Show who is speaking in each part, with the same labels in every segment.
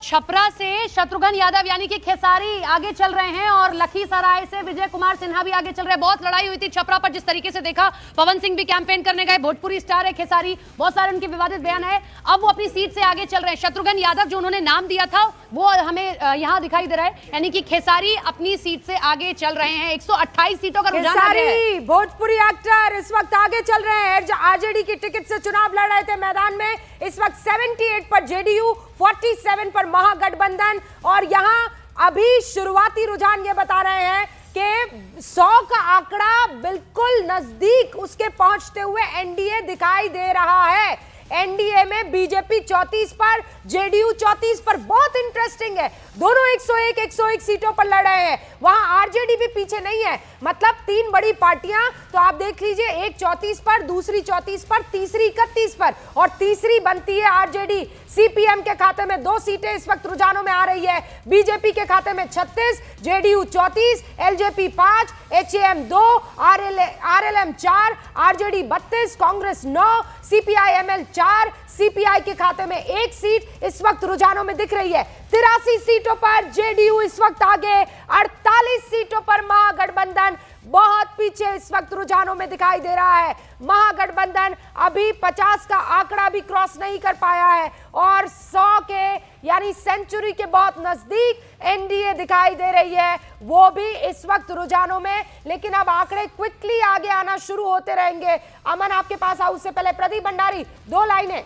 Speaker 1: छपरा से शत्रुघ्न यादव यानी कि खेसारी आगे चल रहे हैं और लखीसराय से विजय कुमार सिन्हा भी आगे चल रहे हैं। बहुत लड़ाई हुई थी छपरा पर, जिस तरीके से देखा पवन सिंह भी कैंपेन करने गए, भोजपुरी स्टार है खेसारी, बहुत सारे उनके विवादित बयान है। अब वो अपनी सीट से आगे चल रहे हैं। शत्रुघ्न यादव जो उन्होंने नाम दिया था वो हमें यहाँ दिखाई दे रहा है, यानी कि खेसारी अपनी सीट से आगे चल रहे हैं। 128 सीटों का रुझान है।
Speaker 2: भोजपुरी एक्टर इस वक्त आगे चल रहे हैं। आरजेडी की टिकट से चुनाव लड़ रहे थे मैदान में। इस वक्त 78 पर जेडीयू, 47 पर महागठबंधन। और यहां अभी शुरुआती रुझान ये बता रहे हैं कि 100 का आंकड़ा बिल्कुल नजदीक उसके पहुंचते हुए एनडीए दिखाई दे रहा है। एनडीए में बीजेपी 34 पर, जेडीयू 34 पर। बहुत इंटरेस्टिंग है, दोनों 101 सीटों पर लड़ रहे हैं। वहां आरजेडी भी पीछे नहीं है, मतलब तीन बड़ी पार्टियां। तो आप देख लीजिए, एक 34 पर, दूसरी 34 पर, तीसरी 31 पर और तीसरी बनती है आरजेडी। सीपीएम के खाते में 2 सीटें इस वक्त रुझानों में आ रही है। बीजेपी के खाते में 36, JDU 34, LJP 5, HAM 2, RLM 4, RJD 32, Congress 9, CPI-ML 4, CPI के खाते में 1 सीट इस वक्त रुझानों में दिख रही है। 83 सीटों पर जेडीयू इस वक्त आगे, 48 सीटों पर महागठबंधन बहुत पीछे इस वक्त रुझानों में दिखाई दे रहा है। महागठबंधन अभी 50 का आंकड़ा भी क्रॉस नहीं कर पाया है और 100 के यानी सेंचुरी के बहुत नजदीक एनडीए दिखाई दे रही है, वो भी इस वक्त रुझानों में। लेकिन अब आंकड़े क्विकली आगे आना शुरू होते रहेंगे। अमन, आपके पास आऊं उससे पहले प्रदीप भंडारी, 2 लाइनें।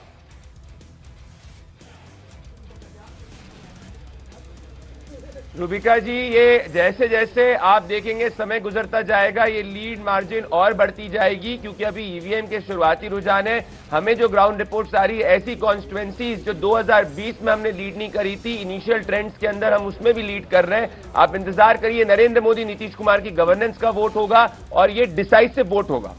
Speaker 3: रूबिका जी, ये जैसे जैसे आप देखेंगे समय गुजरता जाएगा, ये लीड मार्जिन और बढ़ती जाएगी, क्योंकि अभी ईवीएम के शुरुआती रुझान है। हमें जो ग्राउंड रिपोर्ट्स आ रही है, ऐसी कॉन्स्टिट्यूएंसीज जो 2020 में हमने लीड नहीं करी थी, इनिशियल ट्रेंड्स के अंदर हम उसमें भी लीड कर रहे हैं। आप इंतजार करिए, नरेंद्र मोदी नीतीश कुमार की गवर्नेंस का वोट होगा और ये डिसाइसिव वोट होगा।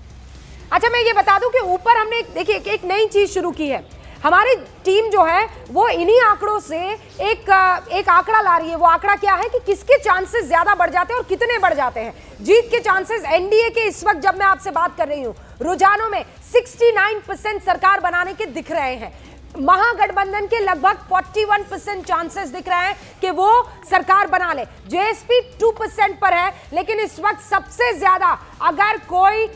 Speaker 2: अच्छा, मैं ये बता दूं कि ऊपर हमने देखिए एक नई चीज शुरू की है। हमारी टीम जो है वो इन्हीं आंकड़ों से एक आंकड़ा ला रही है। वो आंकड़ा क्या है कि किसके चांसेस ज्यादा बढ़ जाते हैं और कितने बढ़ जाते हैं। जीत के चांसेस एनडीए के इस वक्त जब मैं आपसे बात कर रही हूं, रुझानों में 69% सरकार बनाने के दिख रहे हैं। महागठबंधन के लगभग 41% चांसेस दिख रहे हैं कि वो सरकार बना ले। जेएसपी 2% पर है, लेकिन इस वक्त सबसे ज्यादा अगर कोई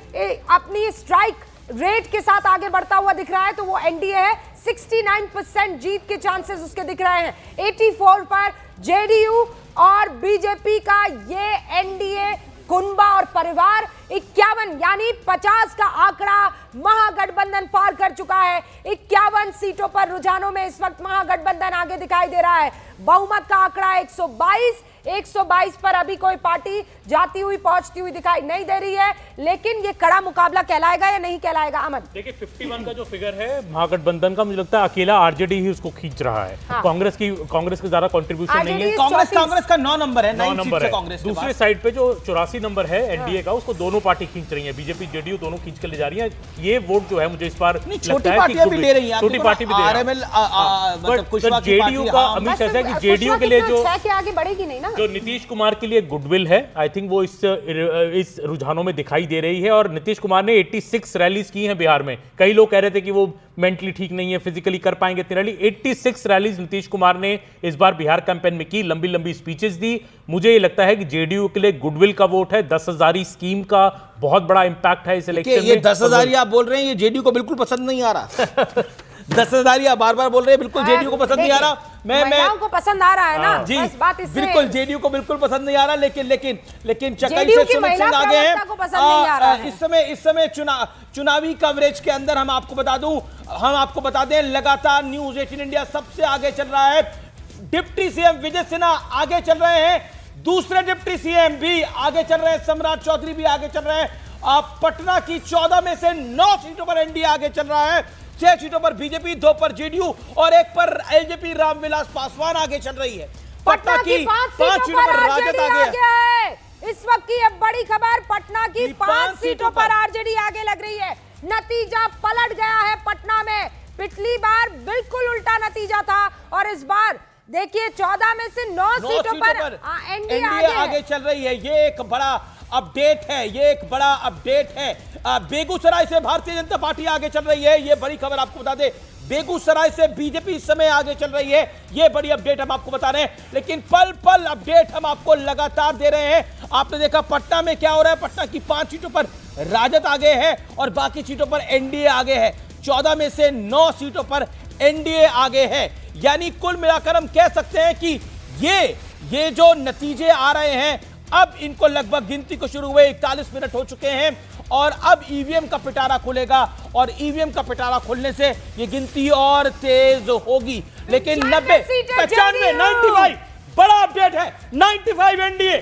Speaker 2: अपनी स्ट्राइक रेट के साथ आगे बढ़ता हुआ दिख रहा है तो वो एनडीए है। 69% जीत के चांसेस उसके दिख रहे हैं। 84 पर जेडीयू और बीजेपी का ये एनडीए कुनबा और परिवार। 51 यानी 50 का आंकड़ा महागठबंधन पार कर चुका है। 51 सीटों पर रुझानों में इस वक्त महागठबंधन आगे दिखाई दे रहा है। बहुमत का आंकड़ा 122 पर अभी कोई पार्टी जाती हुई पहुंचती हुई दिखाई नहीं दे रही है, लेकिन ये कड़ा मुकाबला कहलाएगा या नहीं कहलाएगा? अमन,
Speaker 4: देखिए 51 का जो फिगर है महागठबंधन का, मुझे लगता है अकेला आरजेडी ही उसको खींच रहा है। हाँ। कांग्रेस के ज्यादा कंट्रीब्यूशन नहीं है।
Speaker 5: कांग्रेस का 9 नंबर है, 9
Speaker 4: नंबर है।
Speaker 5: कांग्रेस
Speaker 4: दूसरे साइड पे जो 84 नंबर है एनडीए का, उसको दोनों पार्टी खींच रही है। बीजेपी जेडीयू दोनों खींच कर ले जा रही है। ये वोट जो है मुझे इस बार
Speaker 5: छोटी पार्टियां भी ले रही हैं,
Speaker 4: छोटी पार्टी भी दे रही है। जेडीयू का अमित ऐसा है कि जेडीयू के लिए जो
Speaker 2: आगे बढ़ेगी नहीं ना,
Speaker 4: जो नीतीश कुमार के लिए गुडविल है, आई थिंक वो इस रुझानों में दिखाई दे रही है। और नीतीश कुमार ने 86 रैलीज की हैं बिहार में। कई लोग कह रहे थे कि वो मेंटली ठीक नहीं है, फिजिकली कर पाएंगे इतनी रैली। 86 रैलीज नीतीश कुमार ने इस बार बिहार कैंपेन में की, लंबी लंबी स्पीचेस दी। मुझे ये लगता है कि जेडीयू के लिए गुडविल का वोट है। 10,000 स्कीम का बहुत बड़ा इंपैक्ट है इस इलेक्शन में।
Speaker 5: ये 10,000 आप बोल रहे हैं, ये जेडीयू को बिल्कुल पसंद नहीं आ रहा। 10,000 बार-बार बोल रहे हैं, बिल्कुल जेडीयू को पसंद नहीं आ रहा।
Speaker 2: महिलाओं को पसंद आ रहा है ना,
Speaker 5: जी,
Speaker 2: बस बात इससे
Speaker 5: बिल्कुल जेडीयू को बिल्कुल पसंद नहीं आ रहा। लेकिन चकाई से सुमित सिंह आगे हैं। इस समय चुनावी कवरेज के अंदर हम आपको बता दें, लगातार न्यूज 18 इंडिया सबसे आगे चल रहा है। डिप्टी सीएम विजय सिन्हा आगे चल रहे हैं, दूसरे डिप्टी सीएम भी आगे चल रहे हैं, सम्राट चौधरी भी आगे चल रहे हैं। पटना की 14 में से 9 सीटों पर एनडीए आगे चल रहा है। 6 सीटों पर बीजेपी, 2 पर जेडीयू और 1 पर एलजेपी रामविलास पासवान आगे चल रही है।
Speaker 2: पटना की 5 सीटों पर राजद आगे है। इस वक्त की अब बड़ी खबर, पटना की 5 सीटों पर आरजेडी आगे लग रही है। नतीजा पलट गया है पटना में। पिछली बार बिल्कुल उल्टा नतीजा था और इस बार देखिए 14 में से 9 सीटों पर एनडीए
Speaker 5: आगे चल रही है। ये एक बड़ा अपडेट है, बेगूसराय से भारतीय जनता पार्टी आगे चल रही है। ये बड़ी खबर आपको बता दे, बेगूसराय से बीजेपी इस समय आगे चल रही है। ये बड़ी अपडेट हम आपको बता रहे हैं, लेकिन पल पल अपडेट हम आपको लगातार दे रहे हैं। आपने देखा पटना में क्या हो रहा है, पटना की 5 सीटों पर राजद आगे है और बाकी सीटों पर एनडीए आगे है। 14 में से 9 सीटों पर एनडीए आगे है। यानी कुल मिलाकर हम कह सकते हैं कि ये जो नतीजे आ रहे हैं, अब इनको लगभग गिनती को शुरू हुए 41 मिनट हो चुके हैं और अब ईवीएम का पिटारा खुलेगा और ईवीएम का पिटारा खुलने से ये गिनती और तेज होगी। लेकिन 90, 95, 95 बड़ा अपडेट है। 95 एनडीए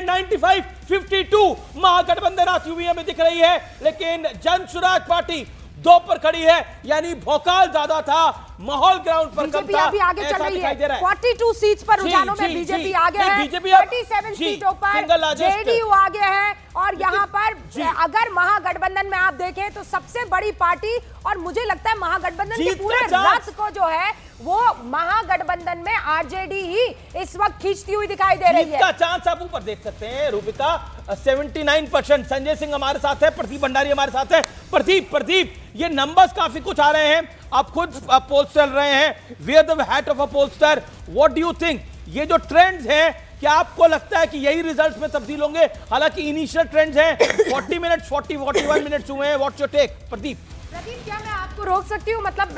Speaker 5: 95, 52 महागठबंधन आज ईवीएम में दिख रही है, लेकिन जन सुराज पार्टी 2 पर खड़ी है। यानी भौकाल ज्यादा था, माहौल ग्राउंड पर कम था,
Speaker 2: अभी आगे चल रही है। 42 सीट्स पर रुझानों में बीजेपी आगे है,
Speaker 5: बीजेपी
Speaker 2: 37 सीटों पर जेडीयू आगे है। और यहाँ पर अगर महागठबंधन में आप देखें तो सबसे बड़ी पार्टी, और मुझे लगता है महागठबंधन के पूरे रथ को जो है वो महागठबंधन में आरजेडी ही इस वक्त खींचती हुई दिखाई दे रही है।
Speaker 5: इसका चांस आप ऊपर देख सकते हैं रूबिका, 79%। संजय सिंह हमारे साथ है, प्रदीप भंडारी हमारे साथ है। प्रदीप ये नंबर्स काफी कुछ आ रहे हैं, आप खुद पोल्स चल रहे हैं, we are the head of a pollster, what do you think? ये जो ट्रेंड्स हैं, क्या आपको लगता है कि यही रिजल्ट्स में तब्दील होंगे? हालांकि इनिशियल ट्रेंड्स हैं, 40 मिनट्स 41 मिनट्स हुए हैं। What's your take Pradeep?
Speaker 2: क्या मैं आपको रोक सकती हूँ? मतलब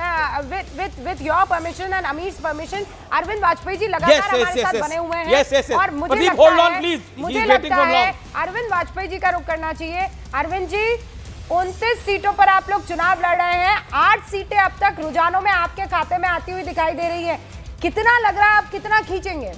Speaker 2: with your permission and Amir's permission, Arvind Vajpayee ji लगातार हमारे साथ बने हुए हैं और मुझे लगता है अरविंद वाजपेयी जी का रुख करना चाहिए। अरविंद जी, 29 सीटों पर आप लोग चुनाव लड़ रहे हैं, 8 सीटें अब तक रुझानों में आपके खाते में आती हुई दिखाई दे रही है। कितना लग रहा है आप कितना खींचेंगे?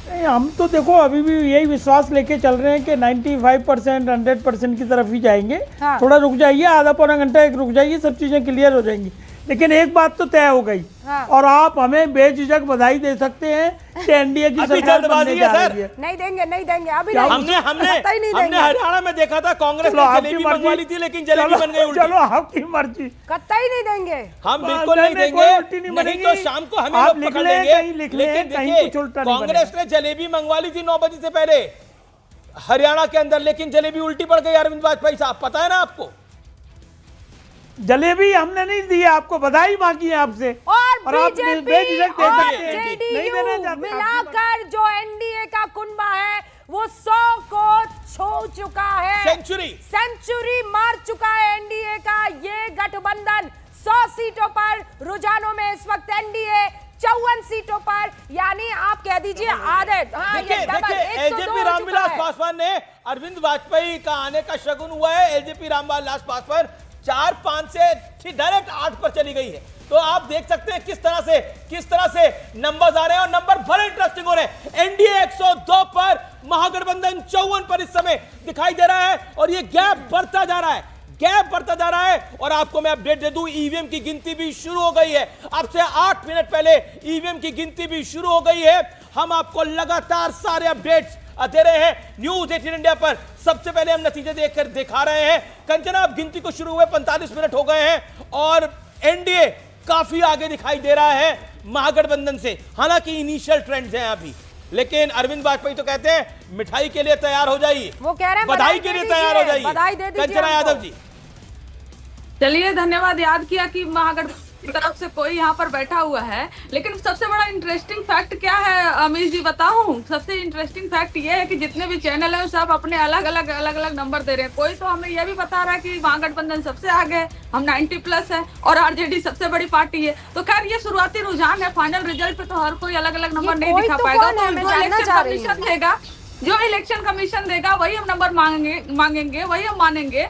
Speaker 6: हम तो देखो अभी भी यही विश्वास लेके चल रहे हैं कि 95% 100% की तरफ ही जाएंगे। हाँ। थोड़ा रुक जाइए, आधा पौना घंटा एक रुक जाइए, सब चीजें क्लियर हो जाएंगी। लेकिन एक बात तो तय हो गई। हाँ। और आप हमें बेझिझक बधाई दे सकते हैं कि एनडीए की सरकार बनने जा रही है।
Speaker 2: नहीं देंगे अभी
Speaker 5: हमने हरियाणा में देखा था, कांग्रेस ने जलेबी मंगवा ली थी लेकिन जलेबी बन गई उल्टी।
Speaker 6: चलो आपकी मर्जी,
Speaker 2: कतई नहीं देंगे
Speaker 5: हम, बिल्कुल नहीं देंगे। नहीं तो शाम को हमें लोग पकड़ लेंगे। लेकिन देखिए, कांग्रेस ने जलेबी मंगवा ली थी 9 बजे से पहले हरियाणा के अंदर, लेकिन जलेबी उल्टी पड़ गई। अरविंद वाजपेयी साहब, पता है ना आपको?
Speaker 6: जलेबी हमने नहीं दी, आपको बधाई मांगी है आपसे।
Speaker 2: और बीजेपी और जेडीयू मिलाकर जो एनडीए का कुनबा है वो 100 को छू चुका है। सेंचुरी मार चुका है एनडीए का ये गठबंधन। 100 सीटों पर रुझानों में इस वक्त एनडीए, 54 सीटों पर, यानी आप कह दीजिए आधे। हाँ,
Speaker 5: देखिए एलजेपी रामविलास पासवान ने, अरविंद वाजपेयी का आने का शगुन हुआ है। एलजेपी रामविलास पासवान 4-5 से डायरेक्ट 8 पर चली गई है। तो आप देख सकते हैं किस तरह से नंबर्स आ रहे हैं और नंबर बड़े इंटरेस्टिंग हो रहे हैं। एनडीए 102 पर, महागठबंधन 54 पर इस समय दिखाई दे रहा है और ये गैप बढ़ता जा रहा है। और आपको मैं अपडेट दे दूं, ईवीएम की गिनती भी शुरू हो गई है। अब से 8 मिनट पहले ईवीएम की गिनती भी शुरू हो गई है। हम आपको लगातार सारे अपडेट्स दे रहे हैं न्यूज 18 इंडिया पर। सबसे पहले हम नतीजे देखकर दिखा रहे हैं। कंचना, अब गिनती को शुरू हुए 45 मिनट हो गए हैं और एनडीए काफी आगे दिखाई दे रहा है महागठबंधन से। हालांकि इनिशियल ट्रेंड्स हैं अभी, लेकिन अरविंद वाजपेयी तो कहते हैं मिठाई के लिए तैयार हो जाइए,
Speaker 2: वो कह रहे हैं
Speaker 5: बधाई के लिए तैयार हो जाइए।
Speaker 2: बधाई दे दीजिए
Speaker 5: कंचना यादव जी।
Speaker 7: चलिए, धन्यवाद याद किया कि महागठबंधन की तरफ से कोई यहाँ पर बैठा हुआ है। लेकिन सबसे बड़ा इंटरेस्टिंग फैक्ट क्या है अमीर जी, बताऊं? सबसे इंटरेस्टिंग फैक्ट ये है कि जितने भी चैनल हैं सब अपने अलग अलग नंबर दे रहे हैं। कोई तो हमें यह भी बता रहा है कि महागठबंधन सबसे आगे है, हम 90+ है और आरजेडी सबसे बड़ी पार्टी है। तो खैर ये शुरुआती रुझान है, फाइनल रिजल्ट पे तो हर कोई अलग अलग नंबर नहीं दिखा पाएगा। तो जो इलेक्शन कमीशन देगा वही हम नंबर मांगेंगे, वही हम मानेंगे।